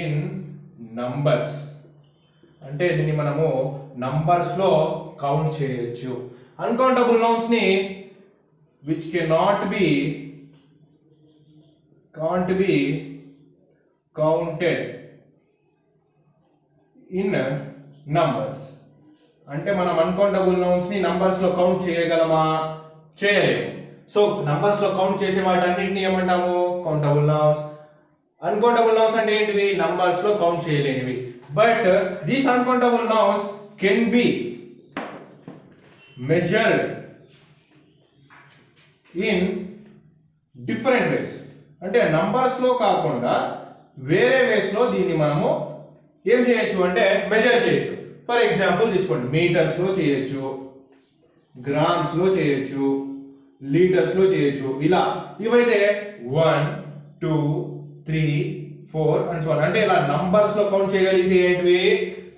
in numbers. అంటే దీన్ని మనము నంబర్స్ లో కౌంట్ చేయొచ్చు. అన్కౌంటబుల్ నౌన్స్ ని which can't be counted in numbers. అంటే మనం అన్కౌంటబుల్ నౌన్స్ ని నంబర్స్ లో కౌంట్ చేయగలమా? చేయలేము. సో నంబర్స్ లో కౌంట్ చేసే వాటన్నిటిని ఏమంటాము? Countable nouns. అన్కౌంటబుల్ నౌన్స్ అంటే ఏంటివి? నంబర్స్ లో కౌంట్ చేయలేనివి. But these uncountable nouns can be measured in different ways. అంటే నంబర్స్ లో కాకుండా వేరే వేస్ లో దీన్ని మనము ఏం చేయొచ్చు అంటే మెజర్ చేయొచ్చు. ఫర్ ఎగ్జాంపుల్ తీసుకోండి, మీటర్స్ లో చేయొచ్చు, గ్రామ్స్ లో చేయొచ్చు, లీటర్స్ లో చేయొచ్చు. ఇలా ఇవైతే 1 2 3 4 అండ్ సో ఆన్. అంటే ఇలా నంబర్స్ లో కౌంట్ చేయగలిగితే ఏంటివి?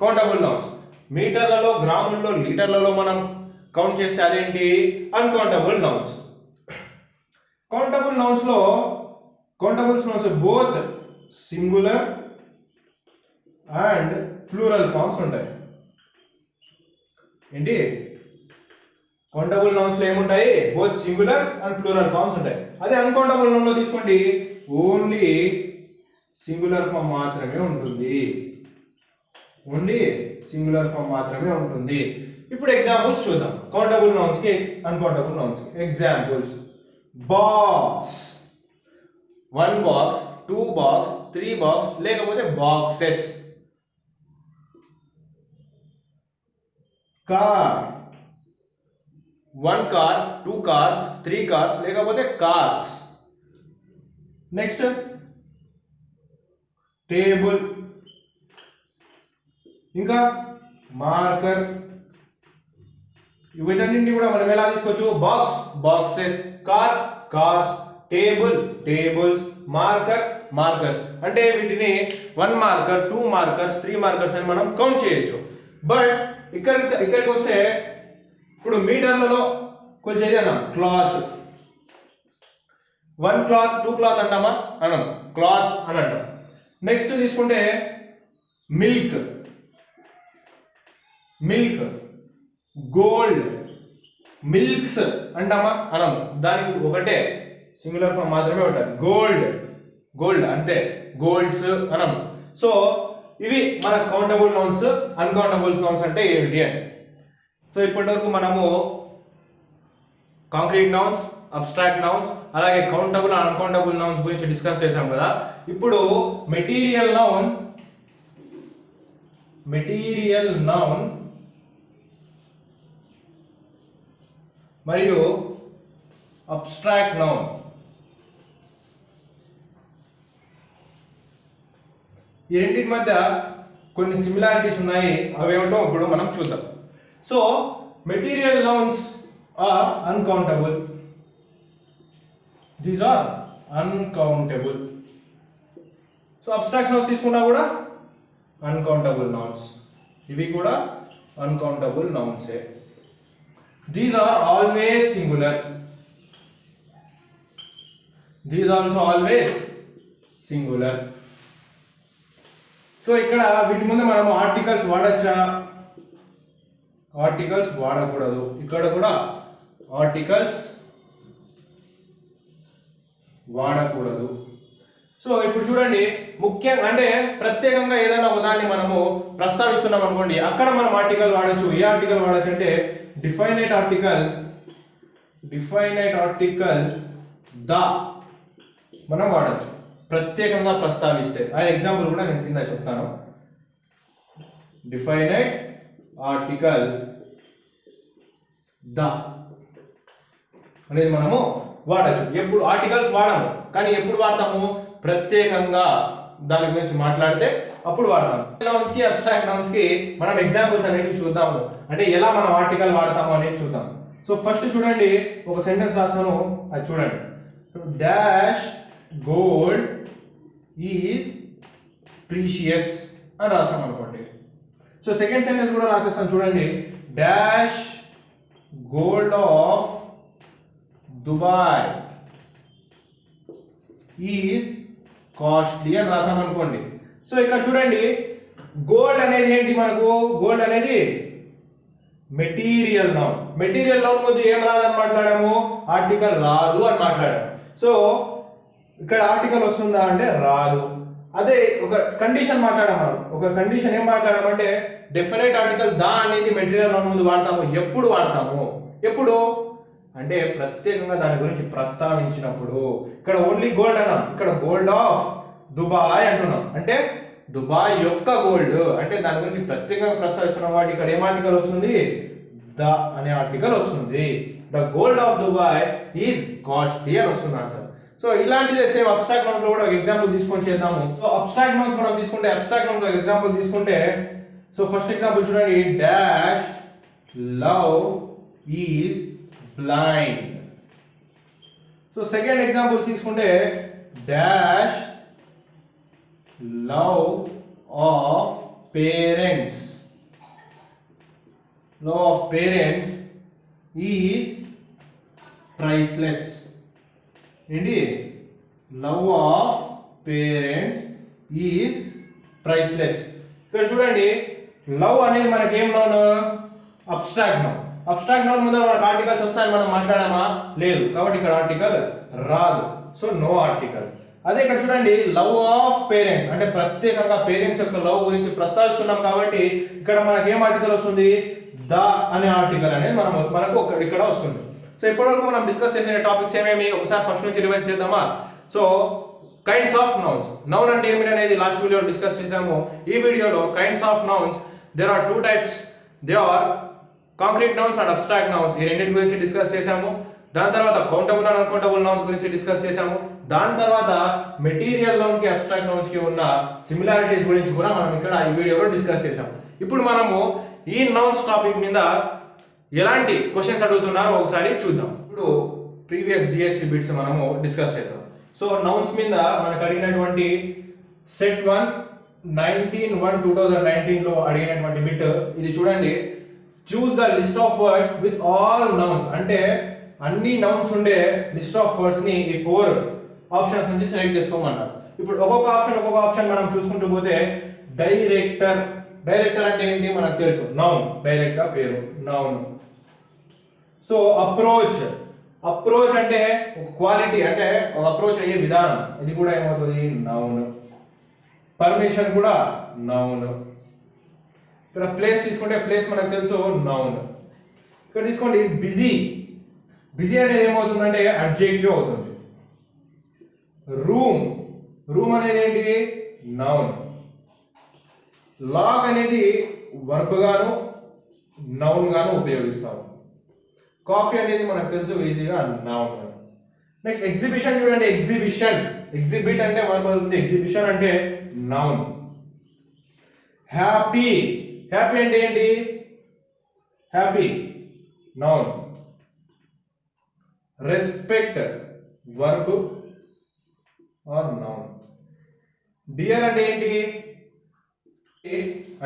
Countable nouns. మీటర్లలో, గ్రాముల్లో, లీటర్లలో మనం కౌంట్ చేస్తే అదేంటి? Uncountable nouns. Countable nouns both singular and plural forms ఉంటాయి. ఏంటి? కౌంటబుల్ నౌన్స్ లో ఏముంటాయి? Both singular and plural forms ఉంటాయి. అదే అన్కౌంటబుల్ నౌన్ లో తీసుకోండి, ఓన్లీ సింగులర్ ఫార్మ్ మాత్రమే ఉంటుంది. ఇప్పుడు ఎగ్జాంపుల్స్ చూద్దాం. కౌంటబుల్ నౌన్స్ కి, అన్కౌంటబుల్ నౌన్స్ కి examples. Box, 1 box, 2 box, 3 box, లేకపోతే boxes. Car, 1 car, 2 cars, 3 cars, లేకపోతే కార్స్. నెక్స్ట్ టేబుల్, ఇంకా మార్కర్. వీటన్నింటినీ కూడా మనం ఎలా తీసుకోవచ్చు? Box, boxes, car, cars, table, tables, marker, markers. అంటే వీటిని 1 మార్కర్, 2 మార్కర్స్, 3 మార్కర్స్ అని మనం కౌంట్ చేయొచ్చు. బట్ ఇక్కడికి వస్తే ఇప్పుడు మీటర్లలో కొంచెం ఏదైనా క్లాత్, 1 క్లాత్, 2 క్లాత్ అంటామా? అనం, క్లాత్ అని అంటాం. నెక్స్ట్ తీసుకుంటే మిల్క్, గోల్డ్, మిల్క్స్ అంటామా? అనం. దానికి ఒకటే సింగులర్ ఫామ్ మాత్రమే ఉంటుంది, గోల్డ్ అంతే, గోల్డ్స్ అనం. సో ఇవి మన కౌంటబుల్ నౌన్స్. అన్కౌంటబుల్ నౌన్స్ అంటే ఏమిటి అని. సో ఇప్పటివరకు మనము కాంక్రీట్ నౌన్స్, అబ్స్ట్రాక్ట్ నౌన్స్, అలాగే కౌంటబుల్ అండ్ అన్కౌంటబుల్ నౌన్స్ గురించి డిస్కస్ చేశాం కదా. ఇప్పుడు మెటీరియల్ నౌన్ మరియు అబ్స్ట్రాక్ట్ నౌన్, ఈ రెండింటి మధ్య కొన్ని సిమిలారిటీస్ ఉన్నాయి. అవేమిటో ఇప్పుడు మనం చూద్దాం. So material nouns are uncountable, these are uncountable. So abstract nouns తీసుకున్నా కూడా అన్కౌంటబుల్ నౌన్స్, ఇవి కూడా అన్కౌంటబుల్ నౌన్సే. These are always singular, these also always singular. So ఇక్కడ వీటి ముందు మనం ఆర్టికల్స్ వాడచ్చా? ఆర్టికల్స్ వాడకూడదు. ఇక్కడ కూడా ఆర్టికల్స్ వాడకూడదు. సో సో ఇప్పుడు చూడండి, ముఖ్యంగా అంటే ప్రత్యేకంగా ఏదైనా ఒక దాన్ని మనము ప్రస్తావిస్తున్నాం అనుకోండి, అక్కడ మనం ఆర్టికల్ వాడచ్చు. ఏ ఆర్టికల్ వాడచ్చు అంటే డిఫైనైట్ ఆర్టికల్ ద మనం వాడచ్చు ప్రత్యేకంగా ప్రస్తావిస్తే. ఆ ఎగ్జాంపుల్ కూడా నేను కింద చెప్తాను. డిఫైనైట్ ఆర్టికల్ ద అనేది మనము వాడచ్చు. ఎప్పుడు ఆర్టికల్స్ వాడము, కానీ ఎప్పుడు వాడతాము? ప్రత్యేకంగా దాని గురించి మాట్లాడితే అప్పుడు వాడతాం. నౌన్స్ కి అబ్స్ట్రాక్ట్ నౌన్స్ కి మనం ఎగ్జాంపుల్స్ అనేవి చూద్దాము, అంటే ఎలా మనం ఆర్టికల్ వాడతాము అనేది చూద్దాం. సో ఫస్ట్ చూడండి, ఒక సెంటెన్స్ రాస్తాను, అది చూడండి. డాష్ గోల్డ్ ఈజ్ ప్రీషియస్ అని రాసాం అనుకోండి. సో సెకండ్ సెంటెన్స్ కూడా రాసేస్తాను చూడండి. Dash gold of Dubai is costly అని రాసాం అనుకోండి. సో ఇక్కడ చూడండి, గోల్డ్ అనేది ఏంటి? మనకు గోల్డ్ అనేది మెటీరియల్ నౌన్. మెటీరియల్ నౌన్ ముందు ఏం రాదని మాట్లాడాము? ఆర్టికల్ రాదు అని మాట్లాడాము. సో ఇక్కడ ఆర్టికల్ వస్తుందా అంటే రాదు. అదే ఒక కండిషన్ మాట్లాడాము మనం. ఒక కండిషన్ ఏం మాట్లాడామంటే డెఫినెట్ ఆర్టికల్ దా అనేది మెటీరియల్ నౌన్ ముందు వాడతాము. ఎప్పుడు వాడతాము? ఎప్పుడు అంటే ప్రత్యేకంగా దాని గురించి ప్రస్తావించినప్పుడు. ఇక్కడ ఓన్లీ గోల్డ్ అన్నాం, ఇక్కడ గోల్డ్ ఆఫ్ దుబాయ్ అంటున్నాం, అంటే దుబాయ్ యొక్క గోల్డ్, అంటే దాని గురించి ప్రత్యేకంగా ప్రస్తావిస్తున్నాం కాబట్టి ఇక్కడ ఏం ఆర్టికల్ వస్తుంది? ద అనే ఆర్టికల్ వస్తుంది. The gold of Dubai is costly అని వస్తుంది ఆన్సర్. సో ఇలాంటిదే సేమ్ అబ్స్ట్రాక్ట్ నౌన్స్ లో కూడా ఒక ఎగ్జాంపుల్ తీసుకొని చేద్దాము. సో అబ్స్ట్రాక్ట్ నౌన్స్ మనం తీసుకుంటే, అబ్స్ట్రాక్ట్ నౌన్స్ ఒక ఎగ్జాంపుల్ తీసుకుంటే, సో ఫస్ట్ ఎగ్జాంపుల్ చూడండి. Dash love is blind. So second example తీసుకుంటే dash love of parents is priceless. ఏంటి? Love of parents is priceless. ఇక్కడ చూడండి, లవ్ అనేది మనకేం noun? Abstract noun. Abstract noun ముందు మనకు ఆర్టికల్స్ వస్తాయని మనం మాట్లాడామా? లేదు, కాబట్టి ఇక్కడ ఆర్టికల్ రాదు. So no article. అదే ఇక్కడ చూడండి, లవ్ ఆఫ్ పేరెంట్స్ అంటే ప్రత్యేకంగా పేరెంట్స్ యొక్క లవ్ గురించి ప్రస్తావిస్తున్నాం కాబట్టి ఇక్కడ మనకి ఏం ఆర్టికల్ వస్తుంది? ద అనే ఆర్టికల్ అనేది మనకు ఇక్కడ వస్తుంది. సో ఇప్పటివరకు మనం డిస్కస్ చేసిన టాపిక్స్ ఏమేమి ఒకసారి ఫస్ట్ నుంచి రివైజ్ చేద్దామా? So kinds of nouns. Noun అంటే ఏమిటి అనేది లాస్ట్ వీడియోలో డిస్కస్ చేసాము. ఈ వీడియోలో kinds of nouns, there are two types. They are concrete nouns and abstract nouns. ఈ రెండింటి గురించి డిస్కస్ చేసాము. దాని తర్వాత కౌంటబుల్ అండ్ అన్కౌంటబుల్ నౌన్స్ గురించి డిస్కస్ చేసాము. దాని తర్వాత మెటీరియల్ నౌన్ కి అబ్స్ట్రాక్ట్ నౌన్స్ కి ఉన్న సిమిలారిటీస్ గురించి కూడా మనం ఇక్కడ ఈ వీడియోలో డిస్కస్ చేసాము. ఇప్పుడు మనము ఈ నౌన్స్ టాపిక్ మీద ఎలాంటి క్వశ్చన్స్ అడుగుతున్నారో ఒకసారి చూద్దాం. ఇప్పుడు ప్రీవియస్ డిఎస్సి బిట్స్ మనము డిస్కస్ చేద్దాం. సో నౌన్స్ మీద మనకు అడిగినటువంటి సెట్ 1 19/1/2019 లో అడిగినటువంటి బిట్ ఇది చూడండి. Choose the list of words with all nouns, అంటే అన్ని నౌన్స్ ఉండే లిస్ట్ ఆఫ్ వర్డ్స్ ని ఈ 4 ఆప్షన్స్ నుంచి సెలెక్ట్ చేసుకోమన్నారు. ఇప్పుడు ఒక్కొక్క ఆప్షన్ మనం చూసుకుంటూ పోతే డైరెక్టర్. డైరెక్టర్ అంటే ఏంటి మనకు తెలుసు, నౌన్. డైరెక్టర్ పేరు, నౌన్. సో అప్రోచ్ అంటే ఒక క్వాలిటీ, అంటే ఒక అప్రోచ్ అయ్యే విధానం, ఇది కూడా ఏమవుతుంది? నౌన్. పర్మిషన్ కూడా నౌన్. ఇక్కడ ప్లేస్ తీసుకుంటే ప్లేస్ మనకు తెలుసు, నౌన్. ఇక్కడ తీసుకోండి బిజీ అనేది ఏమవుతుందంటే అడ్జెక్టివ్ అవుతుంది. రూమ్ అనేది ఏంటి? నౌన్. లాగ్ అనేది వర్బ్ గాను నౌన్ గాను ఉపయోగిస్తాం. కాఫీ అనేది మనకు తెలుసు ఈజీగా నౌన్. నెక్స్ట్ ఎగ్జిబిషన్ చూడండి. ఎగ్జిబిట్ అంటే వర్బ్ అవుతుంది, ఎగ్జిబిషన్ అంటే నౌన్. హ్యాపీ అంటే ఏంటి? Happy noun. Respect verb or noun. Dear అంటే ఏంటి?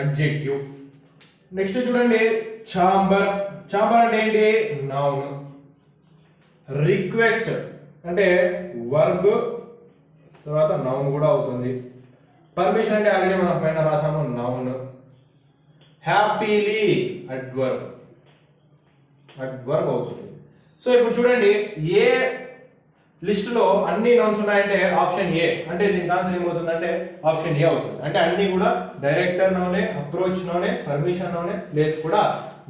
అడ్జెక్టివ్. నెక్స్ట్ చూడండి ఛాంబర్ అంటే ఏంటి? నౌన్. రిక్వెస్ట్ అంటే వర్బ్ తర్వాత నౌన్ కూడా అవుతుంది. పర్మిషన్ అంటే ఆల్రెడీ మనం పైన రాసాము, నౌన్. హ్యాపీలీ అడ్వర్బ్ అవుతుంది. సో ఇప్పుడు చూడండి, ఏ లిస్ట్ లో అన్ని నౌన్స్ ఉన్నాయంటే ఆప్షన్ ఏ, అంటే దీనికి ఆన్సర్ ఏమవుతుందంటే ఆప్షన్ ఏ అవుతుంది. అంటే అన్ని కూడా డైరెక్టర్ నౌనే, అప్రోచ్ నౌనే, పర్మిషన్ నౌనే, ప్లేస్ కూడా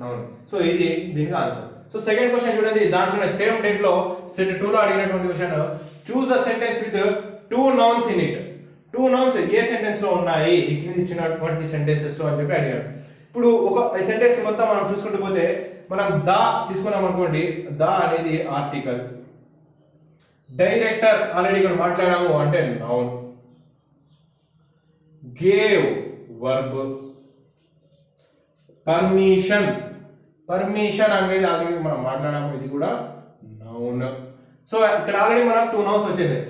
నౌన్. సో ఇది దీనికి ఆన్సర్. సో సెకండ్ క్వశ్చన్ చూడండి, దాంట్లోనే సేమ్ డేట్ లో సెట్ 2 లో అడిగినటువంటి question, choose the sentence with 2 nouns in it. 2 nouns A sentence లో ఉన్నాయి ఈ కింద ఇచ్చినటువంటి సెంటెన్సెస్ లో అని చెప్పి అడిగాడు. ఇప్పుడు ఒక సెంటెన్స్ మొత్తం మనం చూసుకుంటూ పోతే మనం ద తీసుకున్నాం అనుకోండి, ద అనేది ఆర్టికల్, డైరెక్టర్ ఆల్రెడీ ఇక్కడ మాట్లాడాము అంటే noun, gave verb, permission, permission అనేది ఆల్రెడీ మనం మాట్లాడాము, ఇది కూడా నౌన్. సో ఇక్కడ ఆల్రెడీ మనకు 2 నౌన్స్ వచ్చేసాయి.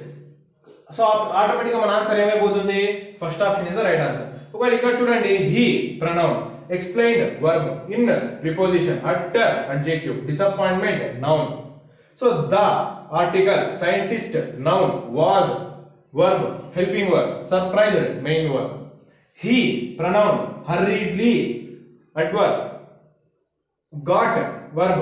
సో ఆటోమేటిక్ గా మన ఆన్సర్ ఏమైపోతుంది, first option is the right answer. ఒకవేళ ఇక్కడ చూడండి, he pronoun, explained verb, in preposition, utter adjective, disappointment noun. So the article, scientist noun, was verb, helping verb, surprised main verb. He pronoun, hurriedly adverb, got verb,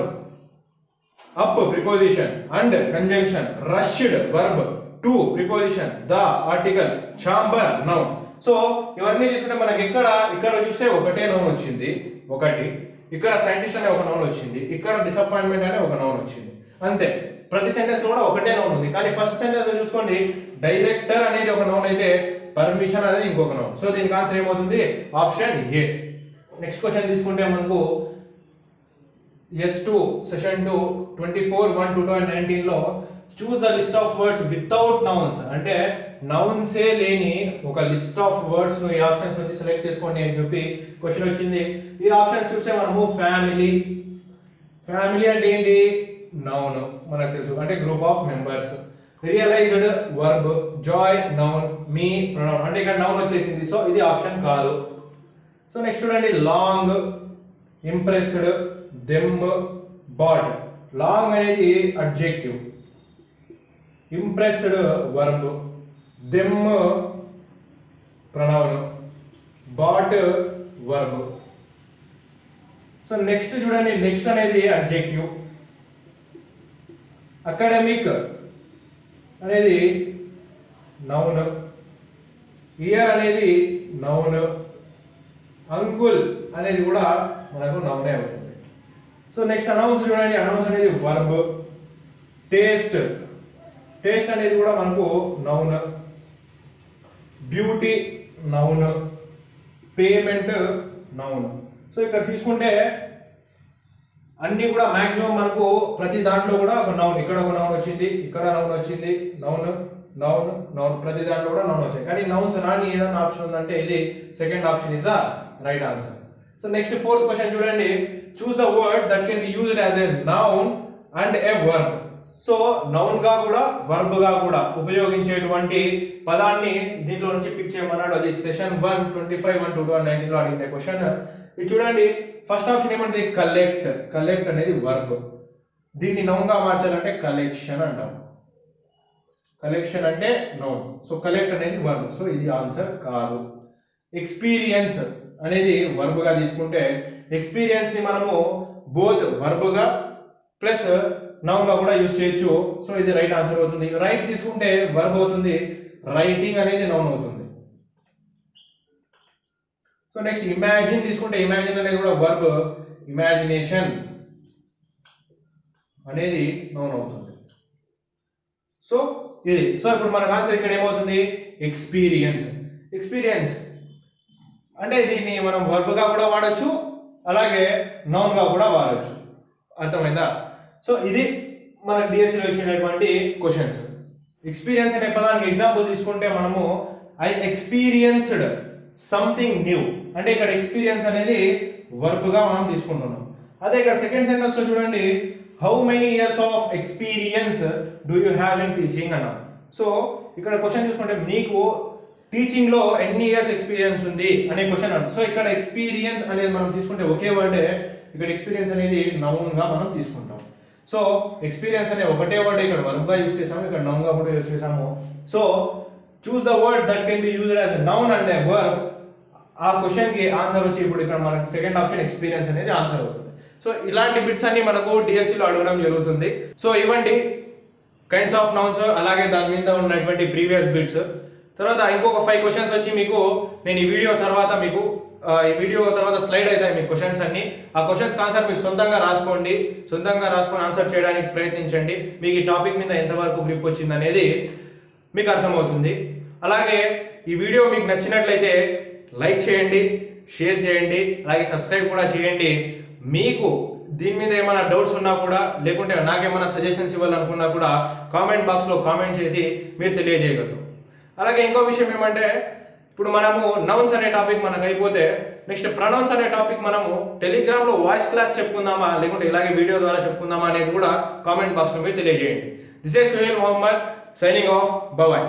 up preposition and conjunction, rushed verb, to preposition, the article, chamber noun. So ఇవన్నీ చూసుకుంటే మనకి ఇక్కడ చూస్తే ఒకటే noun వచ్చింది, ఒకటి ఇక్కడ scientist అనే ఒక నౌన్ వచ్చింది, ఇక్కడ డిసప్పాయింట్మెంట్ అనే ఒక నౌన్ వచ్చింది, అంతే. ప్రతి సెంటెన్స్ లో కూడా ఒకటే నౌన్ ఉంది. కానీ ఫస్ట్ సెంటెన్స్ లో చూసుకోండి, డైరెక్టర్ అనేది ఒక నౌన్ అయితే పర్మిషన్ అనేది ఇంకొక నౌన్. సో దీనికి ఆన్సర్ ఏమవుతుంది, ఆప్షన్ ఏ. నెక్స్ట్ క్వశ్చన్ తీసుకుంటే మనకు S2 సెషన్ 2 24/1/2019 లో choose the list of words without nouns, అంటే నౌన్సే లేని ఒక లిస్ట్ ఆఫ్ వర్డ్స్ ను ఈ ఆప్షన్స్ నుంచి సెలెక్ట్ చేసుకోండి అని చెప్పి క్వశ్చన్ వచ్చింది. ఈ ఆప్షన్స్ చూస్తే మనము ఫ్యామిలీ, ఫ్యామిలీ అంటే ఏంటి, నౌన్ మనకు తెలుసు, అంటే group of members. Realised verb, joy noun, me pronoun, అంటే ఇక్కడ నౌన్ వచ్చేసింది, సో ఇది ఆప్షన్ కాదు. సో నెక్స్ట్ చూడండి, long, impressed, them, bat. Long అనేది adjective, impressed verb, them pronoun, bat verb. So next చూడండి, నెక్స్ట్ అనేది అడ్జెక్టివ్, అకాడమిక్ అనేది నౌన్, ఇయర్ అనేది నౌన్, అంకుల్ అనేది కూడా మనకు నౌనే అవుతుంది. సో నెక్స్ట్ అనౌన్స్ చూడండి, అనౌన్స్ అనేది వర్బ్, టేస్ట్, టేస్ట్ అనేది కూడా మనకు noun, beauty noun, payment noun. So ఇక్కడ తీసుకుంటే అన్ని కూడా మాక్సిమం మనకు ప్రతి దాంట్లో కూడా ఒక నౌన్, ఇక్కడ ఒక నౌన్ వచ్చింది, ఇక్కడ నౌన్ వచ్చింది, నౌన్ నౌన్ నౌన్, ప్రతి దాంట్లో కూడా నౌన్ వచ్చాయి. కానీ నౌన్స్ రాని ఏదైనా ఆప్షన్ ఉందంటే ఇది second option is the right answer. So next fourth question చూడండి, choose the word that can be used as a noun and a verb. So noun గా కూడా వర్బ్ గా కూడా ఉపయోగించేటువంటి పదాన్ని దీంట్లో నుంచి పిక్ చేయమన్నాడు. అది సెషన్ 1 25/1/2019 లో అడిగిన క్వశ్చన్. ఇది చూడండి, ఫస్ట్ ఆప్షన్ ఏమంటే కలెక్ట్, కలెక్ట్ అనేది వర్బ్, దీన్ని నౌన్ గా మార్చాలంటే కలెక్షన్ అంటాం, కలెక్షన్ అంటే నౌన్, సో కలెక్ట్ అనేది వర్బ్, సో ఇది ఆన్సర్ కాదు. ఎక్స్పీరియన్స్ అనేది వర్బ్ గా తీసుకుంటే ఎక్స్పీరియన్స్ ని మనము బోత్ వర్బ్ గా ప్లస్ నౌన్ గా కూడా యూజ్ చేయొచ్చు, సో ఇది రైట్ ఆన్సర్ అవుతుంది. రైట్ తీసుకుంటే వర్బ్ అవుతుంది, రైటింగ్ అనేది నౌన్ అవుతుంది. సో నెక్స్ట్ ఇమాజిన్ తీసుకుంటే ఇమాజిన్ అనేది కూడా వర్బ్, ఇమాజినేషన్ అనేది నౌన్ అవుతుంది. సో ఇది, సో ఇప్పుడు మనకు ఆన్సర్ ఇక్కడ ఏమవుతుంది, ఎక్స్పీరియన్స్. ఎక్స్పీరియన్స్ అంటే దీన్ని మనం వర్బ్ గా కూడా వాడచ్చు, అలాగే నౌన్ గా కూడా వాడచ్చు, అర్థమైందా? సో ఇది మన డిఎస్సిలో ఇచ్చినటువంటి క్వశ్చన్స్. ఎక్స్పీరియన్స్ అనే పదానికి ఎగ్జాంపుల్ తీసుకుంటే మనము ఐ ఎక్స్పీరియన్స్డ్ సంథింగ్ న్యూ, అంటే ఇక్కడ ఎక్స్పీరియన్స్ అనేది వర్బ్ గా మనం తీసుకుంటున్నాం. అదే ఇక్కడ సెకండ్ సెంటెన్స్ లో చూడండి, how many years of experience do you have in teaching అన్నాం. సో ఇక్కడ క్వశ్చన్ చూసుకుంటే మీకు టీచింగ్ లో ఎన్ని ఇయర్స్ ఎక్స్పీరియన్స్ ఉంది అనే క్వశ్చన్ అంట. సో ఇక్కడ ఎక్స్పీరియన్స్ అనేది మనం తీసుకుంటే ఒకే వర్డే, ఇక్కడ ఎక్స్పీరియన్స్ అనేది నౌన్ గా మనం తీసుకుంటాం. సో ఎక్స్పీరియన్స్ అనే ఒకటే వర్డ్ ఇక్కడ వర్బ్ గా యూస్ చేసాము, ఇక్కడ నౌన్ గా కూడా యూస్ చేసాము. So choose the word that can be used as noun and a verb. ఆ క్వశ్చన్ కి ఆన్సర్ వచ్చి ఇప్పుడు ఇక్కడ మనకు సెకండ్ ఆప్షన్ ఎక్స్పీరియన్స్ అనేది ఆన్సర్ అవుతుంది. సో ఇలాంటి బిట్స్ అన్ని మనకు డిఎస్సి లో అడగడం జరుగుతుంది. సో ఇవ్వండి కైండ్స్ ఆఫ్ నౌన్స్, అలాగే దాని మీద ఉన్నటువంటి ప్రీవియస్ బిట్స్. తర్వాత ఇంకొక 5 క్వశ్చన్స్ వచ్చి మీకు నేను ఈ వీడియో తర్వాత స్లైడ్ అవుతాయి మీకు క్వశ్చన్స్ అన్ని. ఆ క్వశ్చన్స్ ఆన్సర్ మీరు సొంతంగా రాసుకొని ఆన్సర్ చేయడానికి ప్రయత్నించండి. మీకు ఈ టాపిక్ మీద ఎంతవరకు గ్రిప్ వచ్చింది అనేది మీకు అర్థమవుతుంది. అలాగే ఈ వీడియో మీకు నచ్చినట్లయితే లైక్ చేయండి, షేర్ చేయండి, అలాగే సబ్స్క్రైబ్ కూడా చేయండి. మీకు దీని మీద ఏమైనా డౌట్స్ ఉన్నా కూడా, లేకుంటే నాకేమైనా సజెషన్స్ ఇవ్వాలనుకున్నా కూడా కామెంట్ బాక్స్లో కామెంట్ చేసి మీరు తెలియజేయగలరు. అలాగే ఇంకో విషయం ఏమంటే, ఇప్పుడు మనము నౌన్స్ అనే టాపిక్ మనకు అయిపోతే నెక్స్ట్ ప్రొనౌన్స్ అనే టాపిక్ మనము టెలిగ్రామ్లో వాయిస్ క్లాస్ చెప్పుకుందామా, లేకుంటే ఇలాగే వీడియో ద్వారా చెప్పుకుందామా అనేది కూడా కామెంట్ బాక్స్లో మీరు తెలియజేయండి. This is Suhel Mohammed signing off. Bye.